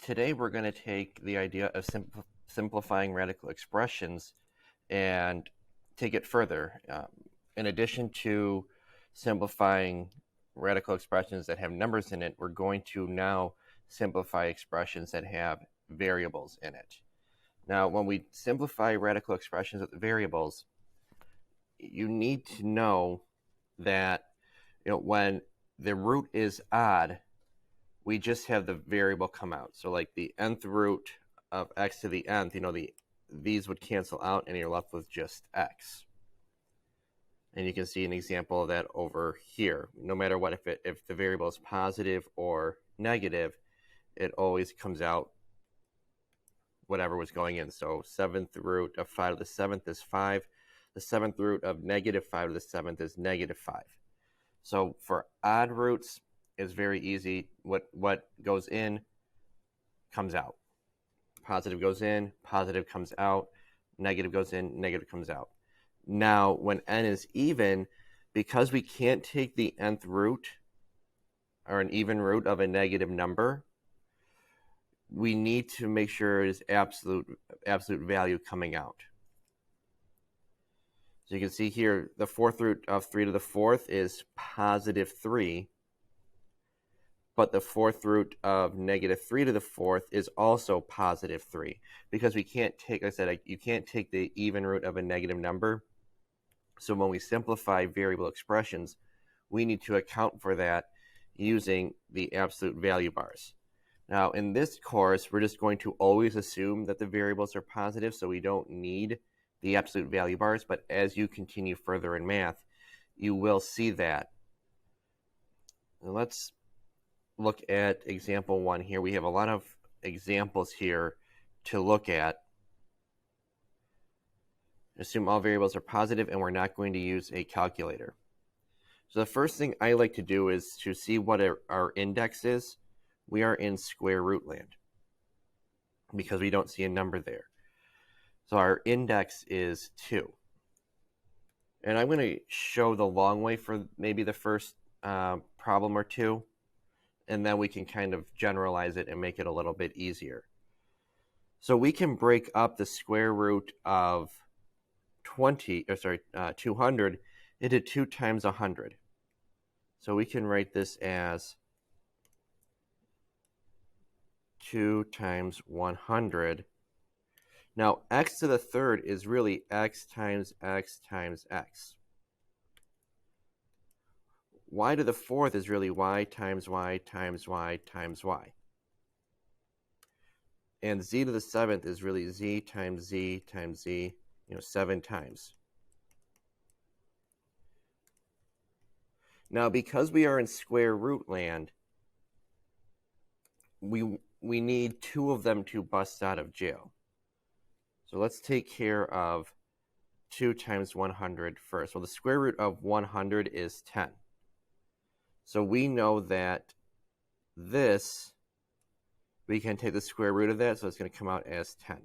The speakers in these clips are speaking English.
Today we're going to take the idea of simplifying radical expressions and take it further. In addition to simplifying radical expressions that have numbers in it, we're going to now simplify expressions that have variables in it. Now, when we simplify radical expressions with variables, you need to know that when the root is odd, we just have the variable come out. So like the nth root of x to the nth, these would cancel out and you're left with just x. And you can see an example of that over here. No matter what, if the variable is positive or negative, it always comes out whatever was going in. So 7th root of 5 to the 7th is 5. The 7th root of negative 5 to the 7th is negative 5. So for odd roots, it's very easy. What goes in comes out. Positive goes in, positive comes out. Negative goes in, negative comes out. Now, when n is even, because we can't take the nth root or an even root of a negative number, we need to make sure it is absolute value coming out. So you can see here, the 4th root of 3 to the 4th is positive 3. But the 4th root of negative 3 to the 4th is also positive 3. Because we can't take, like I said, you can't take the even root of a negative number. So when we simplify variable expressions, we need to account for that using the absolute value bars. Now, in this course, we're just going to always assume that the variables are positive, so we don't need the absolute value bars. But as you continue further in math, you will see that. Now let's look at example 1 here. We have a lot of examples here to look at. Assume all variables are positive, and we're not going to use a calculator. So the first thing I like to do is to see what our index is. We are in square root land because we don't see a number there. So our index is 2. And I'm going to show the long way for maybe the first problem or two, and then we can kind of generalize it and make it a little bit easier. So we can break up the square root of 200 into 2 times 100. So we can write this as 2 times 100. Now, x to the third is really x times x times x. Y to the fourth is really y times y times y times y. And z to the 7th is really z times z times z, 7 times. Now, because we are in square root land, we need 2 of them to bust out of jail. So let's take care of 2 times 100 first. Well, the square root of 100 is 10. So we know that this, we can take the square root of that, so it's going to come out as 10.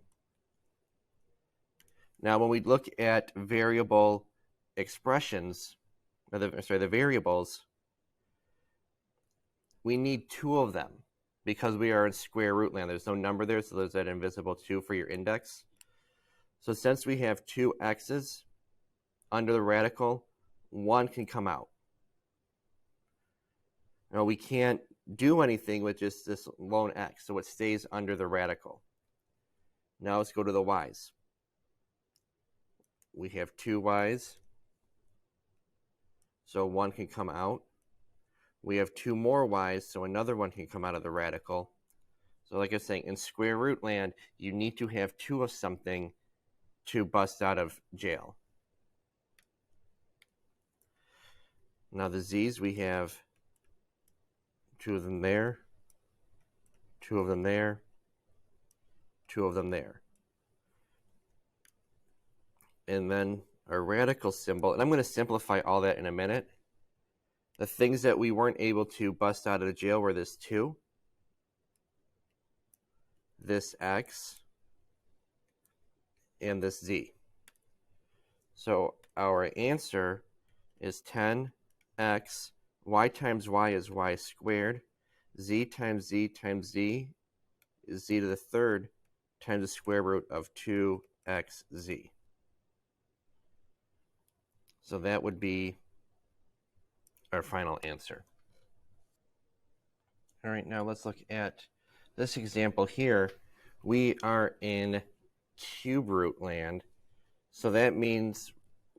Now, when we look at variable expressions, or the variables, we need 2 of them because we are in square root land. There's no number there, so there's that invisible 2 for your index. So since we have 2 x's under the radical, 1 can come out. Now, we can't do anything with just this lone x, so it stays under the radical. Now let's go to the y's. We have 2 y's, so 1 can come out. We have 2 more y's, so another 1 can come out of the radical. So like I was saying, in square root land, you need to have 2 of something to bust out of jail. Now the z's, we have 2 of them there, 2 of them there, 2 of them there. And then our radical symbol, and I'm going to simplify all that in a minute. The things that we weren't able to bust out of the jail were this 2, this x, and this z. So our answer is 10x, y times y is y squared, z times z times z is z to the third times the square root of 2xz. So that would be our final answer. All right, now let's look at this example here. We are in cube root land, so that means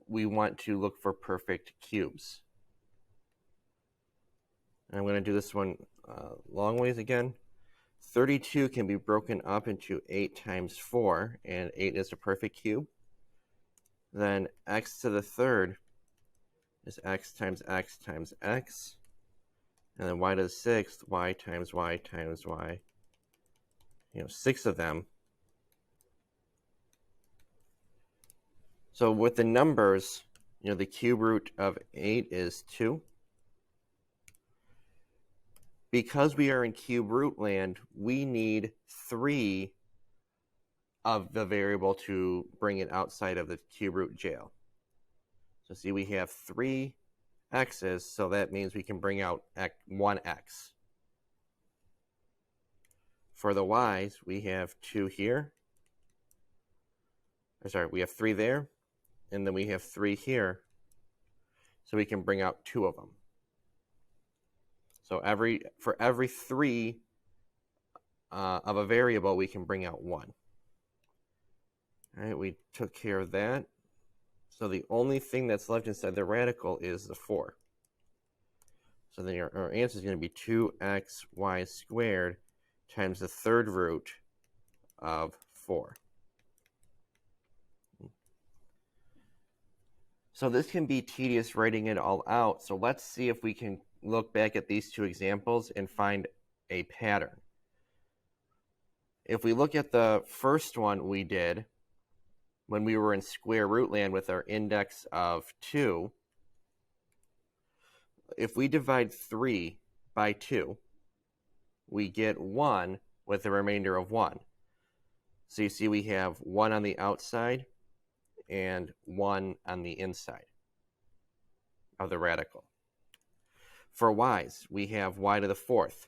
we want to look for perfect cubes. And I'm going to do this one long ways again. 32 can be broken up into 8 times 4, and 8 is a perfect cube. Then x to the third is x times x times x. And then y to the sixth, y times y times y. 6 of them. So with the numbers, the cube root of 8 is 2. Because we are in cube root land, we need 3 of the variable to bring it outside of the cube root jail. So see, we have 3 x's, so that means we can bring out 1x. For the y's, we have 2 here. We have 3 there, and then we have 3 here. So we can bring out 2 of them. So for every 3 of a variable, we can bring out 1. All right, we took care of that. So the only thing that's left inside the radical is the 4. So then our answer is going to be 2xy squared times the third root of 4. So this can be tedious writing it all out. So let's see if we can look back at these two examples and find a pattern. If we look at the first one we did when we were in square root land with our index of 2, if we divide 3 by 2, we get 1 with a remainder of 1. So you see we have 1 on the outside and 1 on the inside of the radical. For y's, we have y to the fourth.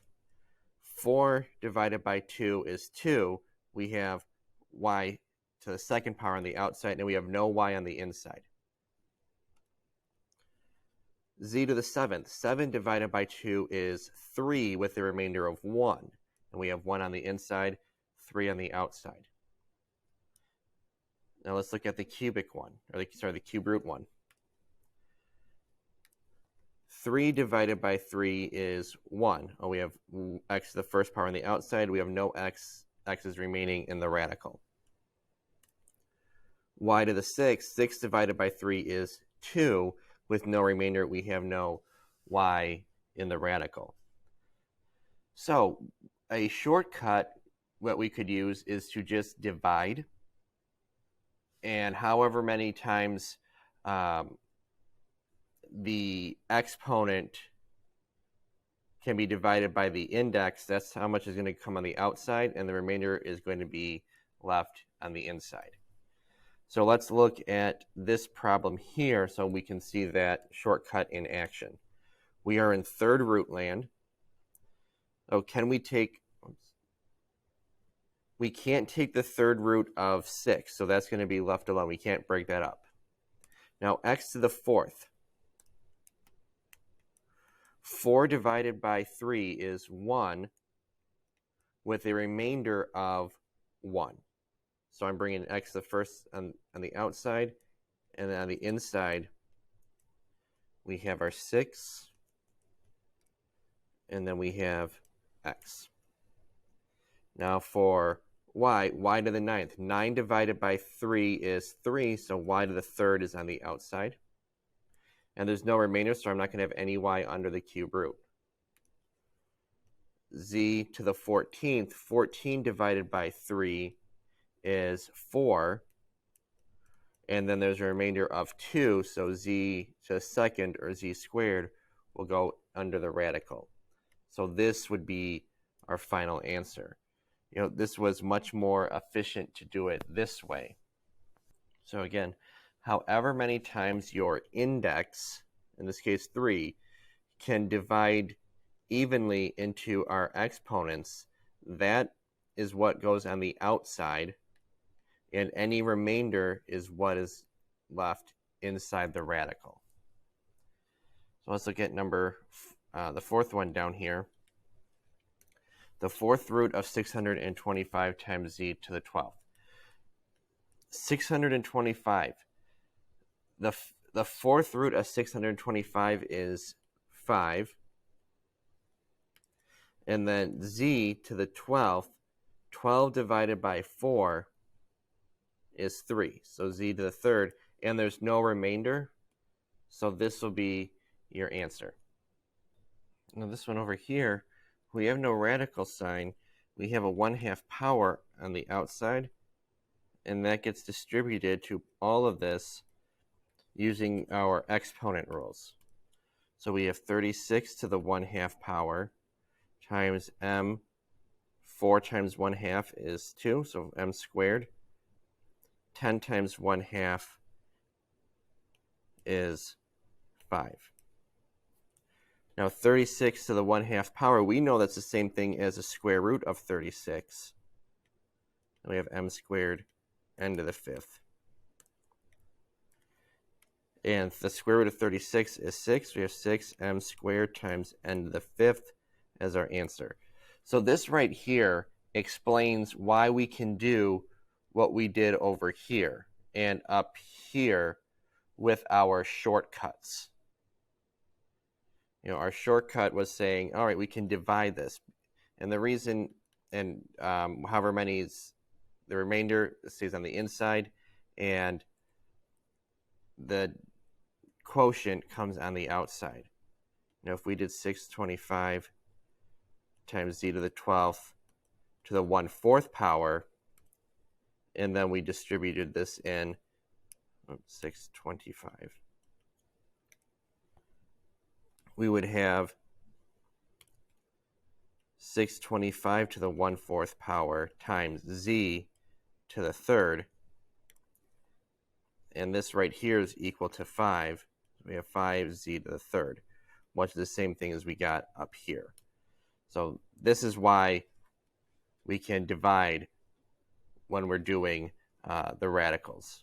4 divided by 2 is 2. We have y to the second power on the outside, and we have no y on the inside. Z to the seventh. 7 divided by 2 is 3 with the remainder of 1. And we have 1 on the inside, 3 on the outside. Now let's look at the cubic one, or the cube root one. 3 divided by 3 is 1. Oh, we have x to the first power on the outside. We have no x. X is remaining in the radical. Y to the sixth. 6 divided by 3 is 2. With no remainder, we have no y in the radical. So a shortcut, what we could use is to just divide. And however many times the exponent can be divided by the index, that's how much is going to come on the outside, and the remainder is going to be left on the inside. So let's look at this problem here so we can see that shortcut in action. We are in third root land. Oh, can we take... We can't take the third root of 6, so that's going to be left alone. We can't break that up. Now, x to the fourth. 4 divided by 3 is 1 with a remainder of 1. So I'm bringing x to the first on the outside, and then on the inside, we have our 6, and then we have x. Now for y to the ninth. 9 divided by 3 is 3, so y to the third is on the outside. And there's no remainder, so I'm not going to have any y under the cube root. Z to the 14th. 14 divided by 3 is 4. And then there's a remainder of 2, so z to the second, or z squared, will go under the radical. So this would be our final answer. This was much more efficient to do it this way. So again, however many times your index, in this case 3, can divide evenly into our exponents, that is what goes on the outside, and any remainder is what is left inside the radical. So let's look at the fourth one down here. The fourth root of 625 times z to the 12th. 625. The fourth root of 625 is 5. And then z to the 12th, 12 divided by 4 is 3. So z to the third, and there's no remainder. So this will be your answer. Now this one over here, we have no radical sign. We have a 1/2 power on the outside, and that gets distributed to all of this using our exponent rules. So we have 36 to the 1/2 power times m. 4 times 1/2 is 2, so m squared. 10 times 1/2 is 5. Now 36 to the 1/2 power, we know that's the same thing as the square root of 36. And we have m squared n to the 5th. And the square root of 36 is 6. We have 6m squared times n to the 5th as our answer. So this right here explains why we can do what we did over here and up here with our shortcuts. Our shortcut was saying, all right, we can divide this. And the reason, and however many is the remainder stays on the inside, and the quotient comes on the outside. If we did 625 times z to the 12th to the 1/4 power, and then we distributed this in 625, we would have 625 to the 1/4 power times z to the third, and this right here is equal to 5. We have 5z to the third, which is the same thing as we got up here. So this is why we can divide when we're doing the radicals.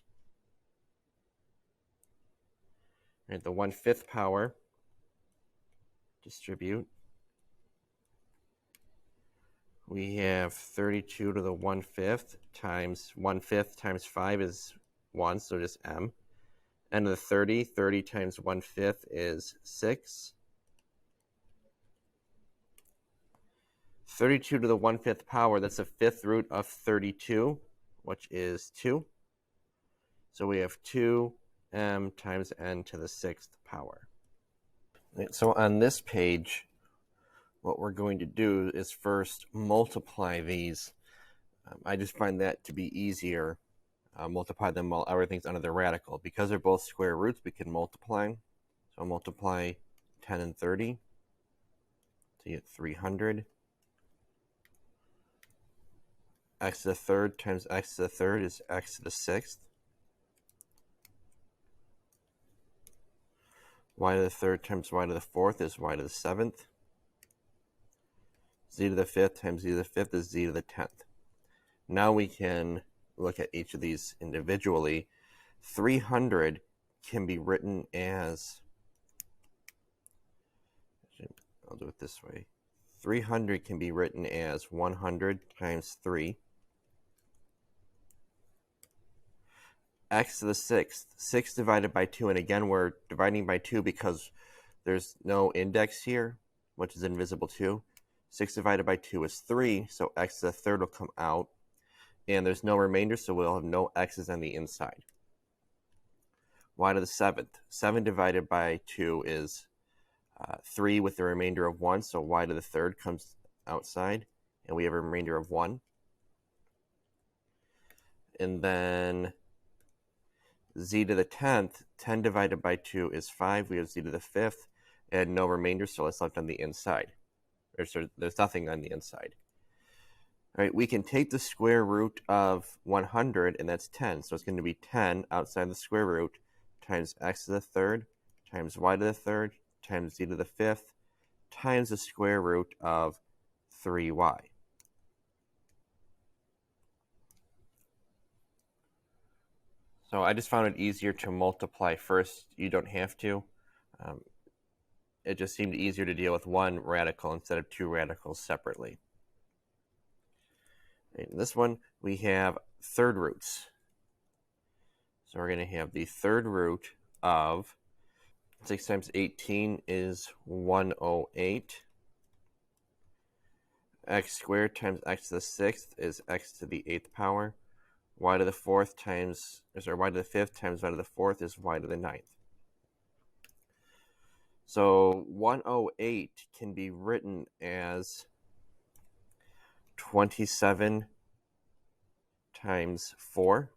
Right, the 1/5 power, distribute. We have 32 to the 1/5 times 1/5 times 5 is 1, so just m. And the 30 times 1/5 is 6. 32 to the 1/5 power, that's the fifth root of 32, which is 2. So we have 2m times n to the 6th power. So on this page, what we're going to do is first multiply these. I just find that to be easier. Multiply them while everything's under the radical. Because they're both square roots, we can multiply. So I'll multiply 10 and 30 to get 300. X to the third times x to the third is x to the 6th. Y to the third times y to the 4th is y to the 7th. Z to the 5th times z to the 5th is z to the 10th. Now we can look at each of these individually. 300 can be written as, I'll do it this way. 300 can be written as 100 times 3. X to the 6th, 6 divided by 2, and again we're dividing by 2 because there's no index here, which is invisible 2. 6 divided by 2 is 3, so x to the third will come out, and there's no remainder, so we'll have no x's on the inside. Y to the 7th, 7 divided by 2 is 3 with the remainder of 1, so y to the third comes outside, and we have a remainder of 1. And then z to the 10th, 10 divided by 2 is 5. We have z to the 5th, and no remainder, so it's left on the inside. There's nothing on the inside. All right, we can take the square root of 100, and that's 10. So it's going to be 10 outside the square root times x to the third times y to the third times z to the 5th times the square root of 3y. So I just found it easier to multiply first. You don't have to. It just seemed easier to deal with one radical instead of two radicals separately. In this one, we have third roots. So we're going to have the third root of 6 times 18 is 108. X squared times x to the 6th is x to the 8th power. Y to the 4th times, y to the 5th times y to the 4th is y to the 9th. So 108 can be written as 27 times 4.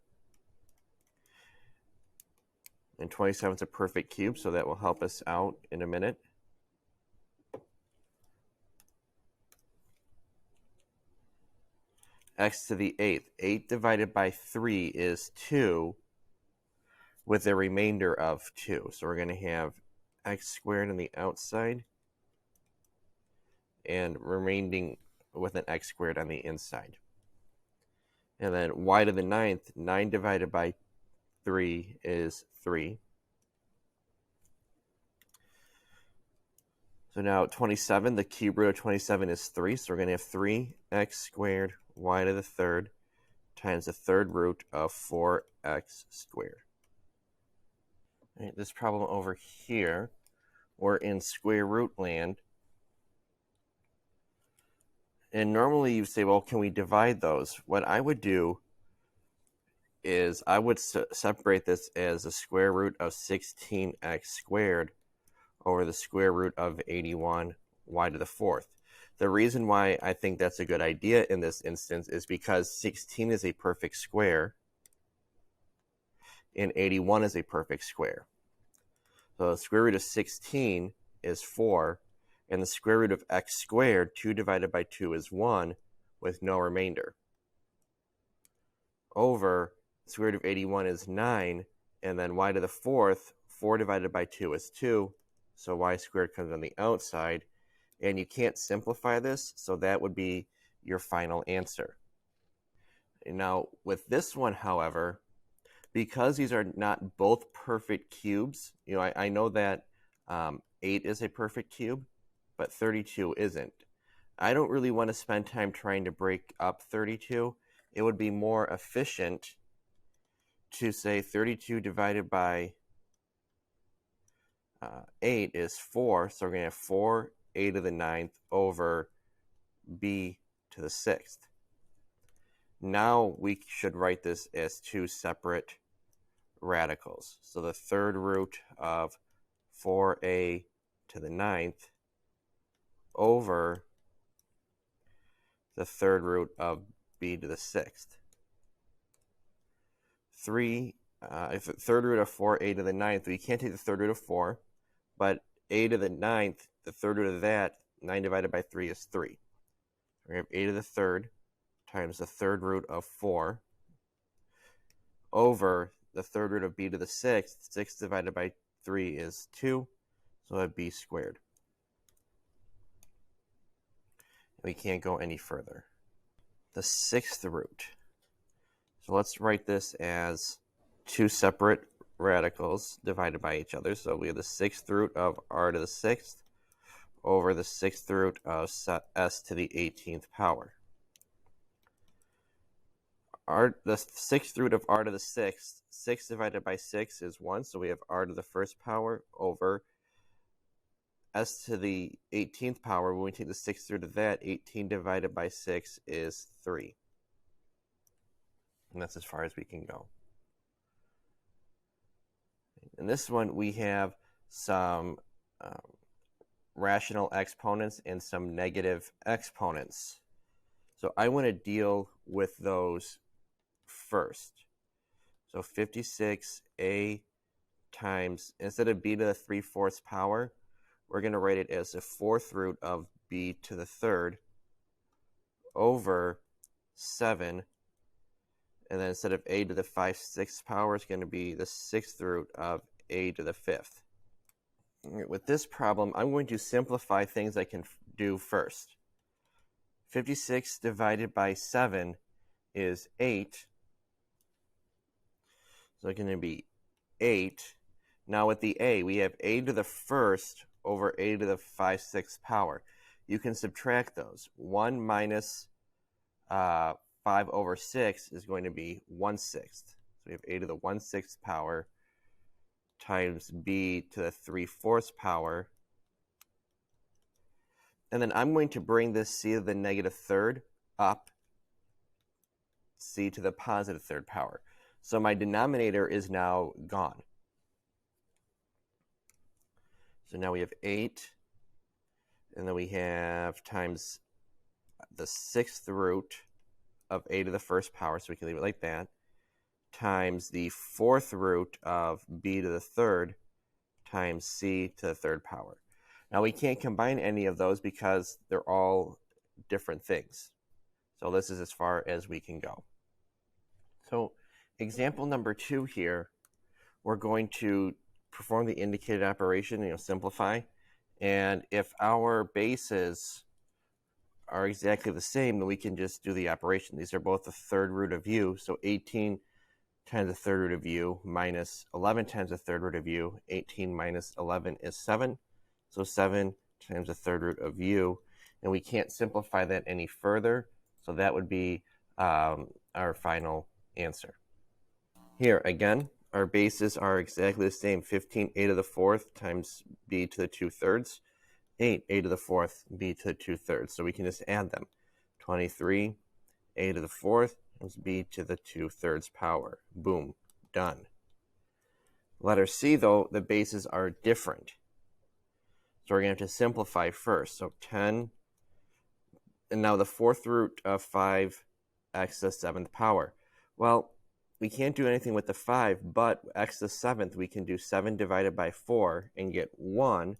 And 27 is a perfect cube, so that will help us out in a minute. X to the 8th. 8 divided by 3 is 2 with a remainder of 2. So we're going to have x squared on the outside and remaining with an x squared on the inside. And then y to the 9th, 9 divided by 3 is 3. So now 27, the cube root of 27 is 3. So we're going to have 3x squared y to the 3rd times the third root of 4x squared. All right, this problem over here, we're in square root land. And normally you say, well, can we divide those? What I would do is I would separate this as the square root of 16x squared over the square root of 81 y to the 4th. The reason why I think that's a good idea in this instance is because 16 is a perfect square and 81 is a perfect square. So the square root of 16 is 4, and the square root of x squared, 2 divided by 2 is 1, with no remainder. Over the square root of 81 is 9, and then y to the 4th, 4 divided by 2 is 2, so y squared comes on the outside. And you can't simplify this, so that would be your final answer. And now, with this one, however, because these are not both perfect cubes, I know that 8 is a perfect cube, but 32 isn't. I don't really want to spend time trying to break up 32. It would be more efficient to say 32 divided by 8 is 4, so we're going to have 4 a to the 9th over b to the 6th. Now we should write this as two separate radicals. So the third root of 4a to the 9th over the third root of b to the 6th. If the third root of 4a to the 9th, we can't take the third root of 4, but a to the 9th, the third root of that, 9 divided by 3 is 3. We have a to the 3rd times the third root of 4 over the third root of b to the 6th. 6 divided by 3 is 2, so that'd be squared. We can't go any further. The 6th root. So let's write this as two separate radicals divided by each other. So we have the 6th root of r to the 6th over the 6th root of s to the 18th power. The 6th root of r to the 6th, 6 divided by 6 is 1, so we have r to the 1st power over s to the 18th power. When we take the 6th root of that, 18 divided by 6 is 3. And that's as far as we can go. In this one, we have some rational exponents and some negative exponents. So I want to deal with those first. So 56a times, instead of b to the 3/4 power, we're going to write it as the 4th root of b to the 3rd over 7. And then instead of a to the 5/6 power, it's going to be the 6th root of a to the 5th. With this problem, I'm going to simplify things I can do first. 56 divided by 7 is 8. So it's going to be 8. Now with the a, we have a to the first over a to the 5/6 power. You can subtract those. 1 minus 5 over 6 is going to be 1/6. So we have a to the 1/6 power times b to the 3/4 power. And then I'm going to bring this c to the negative third up, c to the positive third power. So my denominator is now gone. So now we have 8, and then we have times the 6th root of a to the first power, so we can leave it like that, times the 4th root of b to the third times c to the third power. Now we can't combine any of those because they're all different things. So this is as far as we can go. So example number 2 here, we're going to perform the indicated operation, simplify. And if our bases are exactly the same, then we can just do the operation. These are both the third root of u, so 18 times the third root of u minus 11 times the third root of u. 18 minus 11 is 7, so 7 times the third root of u. And we can't simplify that any further, so that would be our final answer. Here, again, our bases are exactly the same. 15 a to the 4th times b to the 2/3. 8 a to the 4th b to the 2/3. So we can just add them. 23 a to the 4th times b to the 2/3 power. Boom, done. Letter C, though, the bases are different. So we're going to have to simplify first. So 10, and now the 4th root of 5x to the 7th power. Well, we can't do anything with the 5, but x to the 7th, we can do 7 divided by 4 and get 1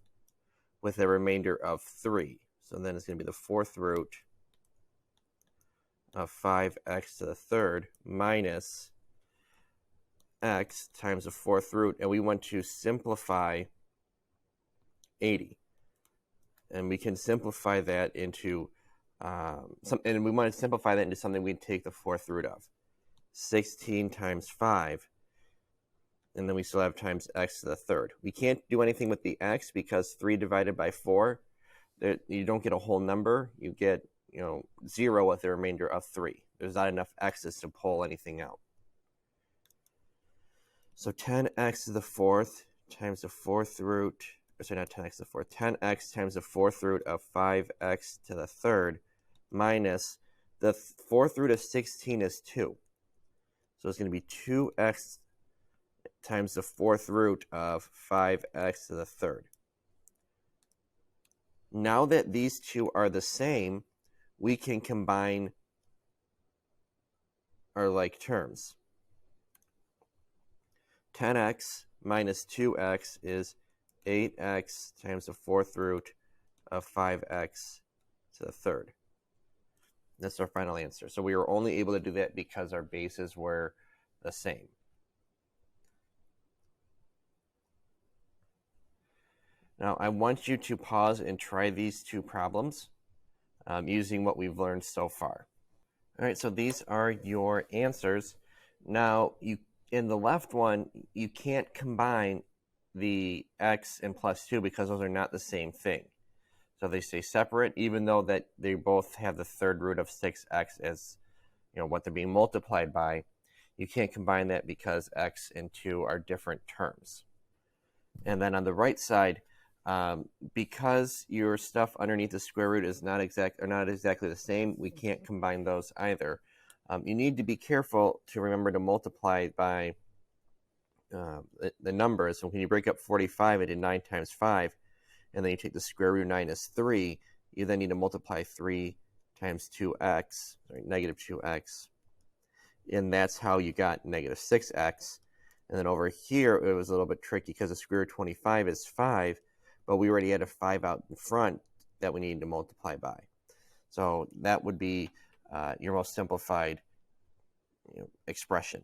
with a remainder of 3. So then it's going to be the 4th root of 5x to the third minus x times the 4th root. And we want to simplify 80. And we can simplify that into, and we want to simplify that into something we'd take the 4th root of. 16 times 5, and then we still have times x to the third. We can't do anything with the x because 3 divided by 4, you don't get a whole number. You get 0 with the remainder of 3. There's not enough x's to pull anything out. So 10x to the 4th times the 4th root, sorry, not 10x to the 4th, 10x times the 4th root of 5x to the third minus the 4th root of 16 is 2. So it's going to be 2x times the 4th root of 5x to the third. Now that these two are the same, we can combine our like terms. 10x minus 2x is 8x times the 4th root of 5x to the third. That's our final answer. So we were only able to do that because our bases were the same. Now, I want you to pause and try these two problems using what we've learned so far. All right, so these are your answers. Now, in the left one, you can't combine the x and plus 2 because those are not the same thing. So they stay separate, even though that they both have the third root of 6x as what they're being multiplied by. You can't combine that because x and 2 are different terms. And then on the right side, because your stuff underneath the square root is not exactly the same, we can't combine those either. You need to be careful to remember to multiply by the numbers. So when you break up 45 into 9 times 5, and then you take the square root of 9 as 3, you then need to multiply 3 times 2x, negative 2x. And that's how you got negative 6x. And then over here, it was a little bit tricky because the square root of 25 is 5, but we already had a 5 out in front that we needed to multiply by. So that would be your most simplified expression.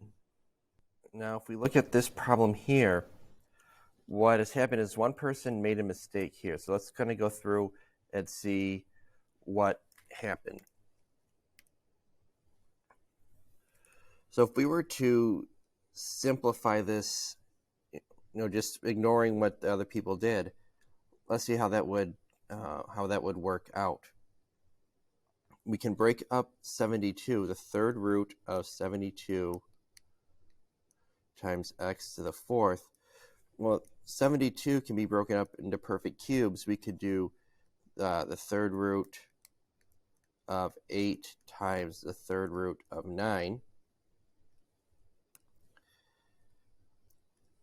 Now, if we look at this problem here, what has happened is one person made a mistake here. So let's kind of go through and see what happened. So if we were to simplify this, just ignoring what the other people did. Let's see how that would work out. We can break up 72, the third root of 72 times x to the fourth. Well, 72 can be broken up into perfect cubes. We could do the third root of 8 times the third root of 9.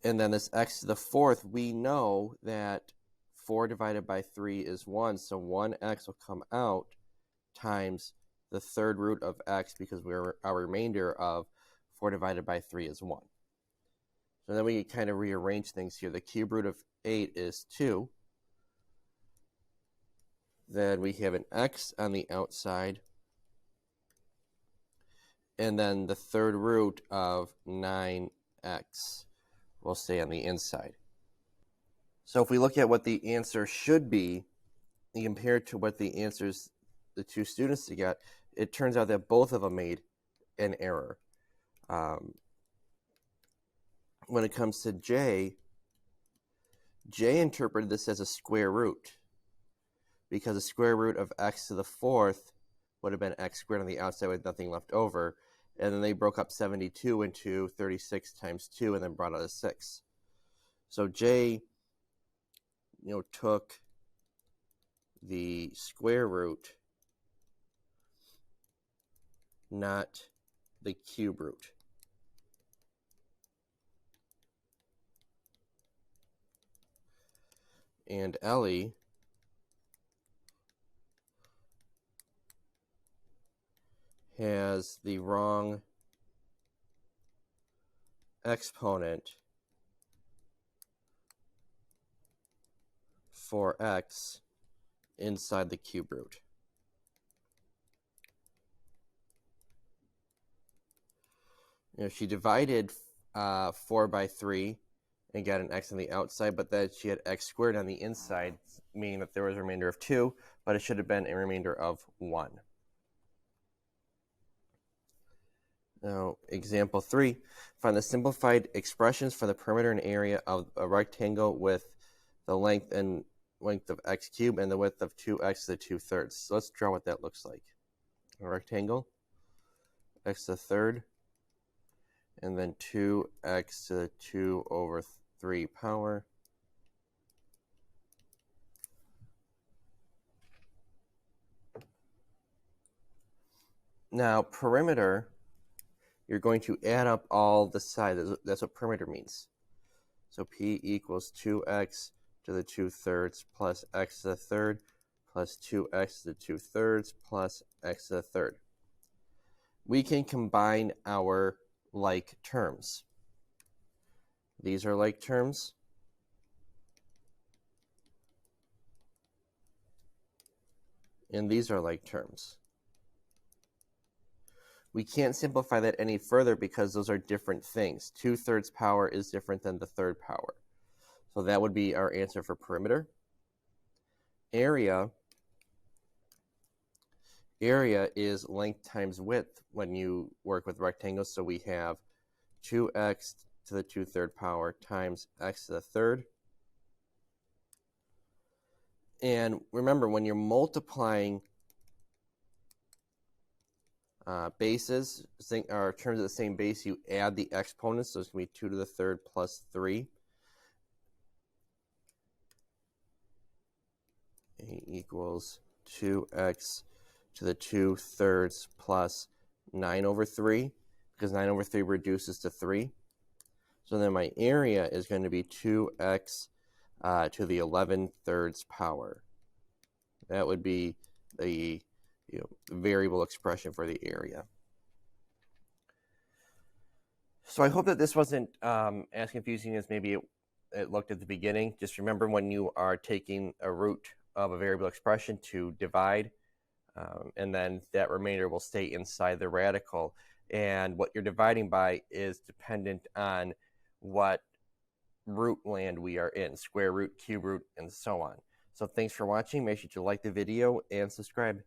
And then this x to the fourth, we know that 4 divided by 3 is 1, so 1x will come out times the third root of x, because our remainder of 4 divided by 3 is 1. So then we can kind of rearrange things here. The cube root of 8 is 2. Then we have an x on the outside. And then the third root of 9x will stay on the inside. So if we look at what the answer should be, and compare it to what the answers the two students got, it turns out that both of them made an error. When it comes to J interpreted this as a square root, because the square root of x to the fourth would have been x squared on the outside with nothing left over. And then they broke up 72 into 36 times 2 and then brought out a 6. So J, took the square root, not the cube root. And Ellie has the wrong exponent for x inside the cube root. She divided 4 by 3 and got an x on the outside, but then she had x squared on the inside, meaning that there was a remainder of 2, but it should have been a remainder of 1. Now, example 3, find the simplified expressions for the perimeter and area of a rectangle with the length of x cubed and the width of 2x to the 2/3. So let's draw what that looks like. A rectangle, x to the third, and then 2x to the 2/3 power. Now, perimeter, you're going to add up all the sides. That's what perimeter means. So P equals 2x to the 2/3 plus x to the third plus 2x to the 2/3 plus x to the third. We can combine our like terms. These are like terms. And these are like terms. We can't simplify that any further because those are different things. 2/3 power is different than the third power. So that would be our answer for perimeter. Area is length times width when you work with rectangles. So we have 2x to the 2/3 power times x to the third. And remember, when you're multiplying bases, or terms of the same base, you add the exponents. So it's going to be 2 to the third plus 3. A equals 2x to the 2/3 plus 9/3, because 9/3 reduces to 3. So then my area is going to be 2x to the 11/3 power. That would be the variable expression for the area. So I hope that this wasn't as confusing as maybe it looked at the beginning. Just remember, when you are taking a root of a variable expression, to divide, and then that remainder will stay inside the radical. And what you're dividing by is dependent on what root land we are in, square root, cube root, and so on. So thanks for watching. Make sure to like the video and subscribe.